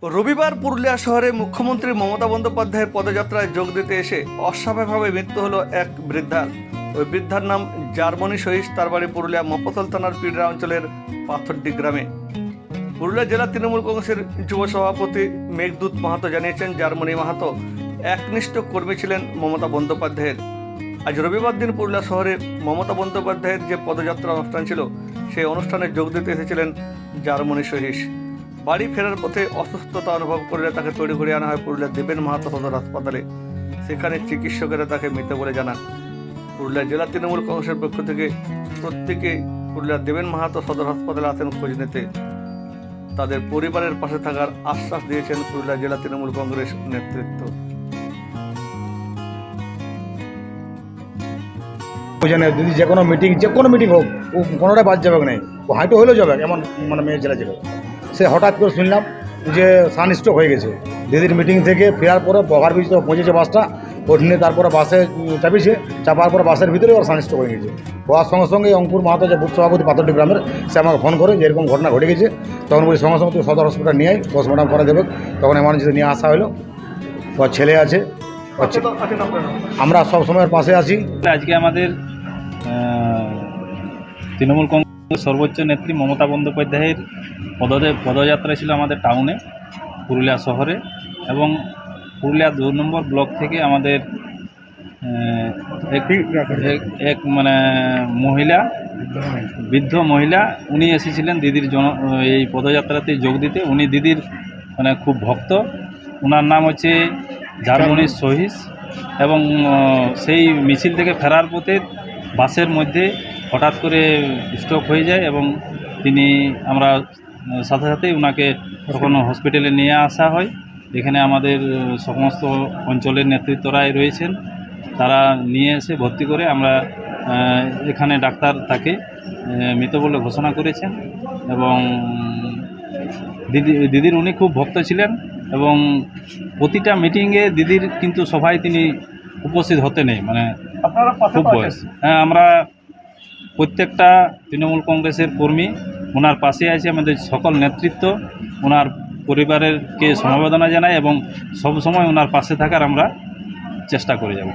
রবিবার পুরুলিয়া শহরে মুখ্যমন্ত্রী মমতা বন্দ্যোপাধ্যায়ের পদযাত্রায় যোগ দিতে এসে অস্বাভাবিকভাবে মৃত্যু হলো এক বৃদ্ধার। ওই বৃদ্ধার নাম জার্মনি সহিস, তার বাড়ি পুরুলিয়া মফস্বল থানার পিড়রা অঞ্চলের পাথরডি গ্রামে। পুরুলিয়া জেলা তৃণমূল কংগ্রেসের যুব সভাপতি মেঘদূত মাহাতো জানিয়েছেন, জার্মনি মাহাতো একনিষ্ঠ কর্মী ছিলেন মমতা বন্দ্যোপাধ্যায়ের। আজ রবিবার দিন পুরুলিয়া শহরে মমতা বন্দ্যোপাধ্যায়ের যে পদযাত্রা অনুষ্ঠান ছিল, সেই অনুষ্ঠানে যোগ দিতে এসেছিলেন জার্মনি সহিস। বাড়ি ফেরার পথে অসুস্থতা অনুভব করলে তাকে তড়িঘড়ি আনা হয় পুরুলিয়া দেবেন মাহাতো সদর হাসপাতালে। সেখানে চিকিৎসকেরা তাকে মৃত বলে জানান। পুরুলিয়া জেলা তৃণমূল কংগ্রেসের পক্ষ থেকে প্রত্যেকে পুরুলিয়া দেবেন মাহাতো সদর হাসপাতালে আসেন খোঁজ নিতে। তাদের পরিবারের পাশে থাকার আশ্বাস দিয়েছেন পুরুলিয়া জেলা তৃণমূল কংগ্রেস নেতৃত্ব। যদি যে কোনো মিটিং হোক, ও কোনোটাই বাদ যাবে না, ও হাইটো হলেও যাবে, এমন মেয়ের জেলা ছিল। সে হঠাৎ করে শুনলাম যে সানস্ট্রোক হয়ে গেছে। দিদির মিটিং থেকে ফেরার পরে বগার ব্রিজ পৌঁছেছে বাসটা, ওঠে তারপরে বাসে চাপার পরে বাসের ভিতরে ওর সানস্ট্রোক হয়ে গেছে। হওয়ার সঙ্গে সঙ্গে অঙ্কুর মাহাতো, যে বুথ সভাপতি পাথরডি গ্রামের, সে আমাকে ফোন করে যে এরকম ঘটনা ঘটে গেছে। তখন বলি সঙ্গে সঙ্গে সদর হসপিটাল নিয়ে আয়, পোস্টমর্টম করা দেবে। তখন এমার্জেন্সি নিয়ে আসা হলো। ওর ছেলে আছে, আমরা সব সময়ের পাশে আছি। আজকে আমাদের তৃণমূল কংগ্রেস সর্বোচ্চ নেত্রী মমতা বন্দ্যোপাধ্যায়ের পদযাত্রা ছিল আমাদের টাউনে, পুরুলিয়া শহরে, এবং পুরুলিয়া 2 নম্বর ব্লক থেকে আমাদের এক মহিলা, বৃদ্ধ মহিলা, উনি এসেছিলেন দিদির এই পদযাত্রাতে যোগ দিতে। উনি দিদির খুব ভক্ত। ওনার নাম হচ্ছে জার্মনি সহিস। এবং সেই মিছিল থেকে ফেরার পথে বাসের মধ্যে হঠাৎ করে স্ট্রোক হয়ে যায় এবং আমরা সাথে সাথেই ওনাকে তখন হসপিটালে নিয়ে আসা হয়। এখানে আমাদের সমস্ত অঞ্চলের নেতৃত্বরাই রয়েছেন, তারা নিয়ে এসে ভর্তি করে আমরা এখানে ডাক্তার তাকে মৃত বলে ঘোষণা করেছেন। এবং দিদির উনি খুব ভক্ত ছিলেন এবং প্রতিটা মিটিংয়ে দিদির কিন্তু সভায় তিনি উপস্থিত হতে নেই, খুব বয়স। হ্যাঁ, আমরা প্রত্যেকটা তৃণমূল কংগ্রেসের কর্মী ওনার পাশে আছে, আমাদের সকল নেতৃত্ব ওনার পরিবারেরকে সমবেদনা জানাই এবং সব সময় ওনার পাশে থাকার আমরা চেষ্টা করে যাব।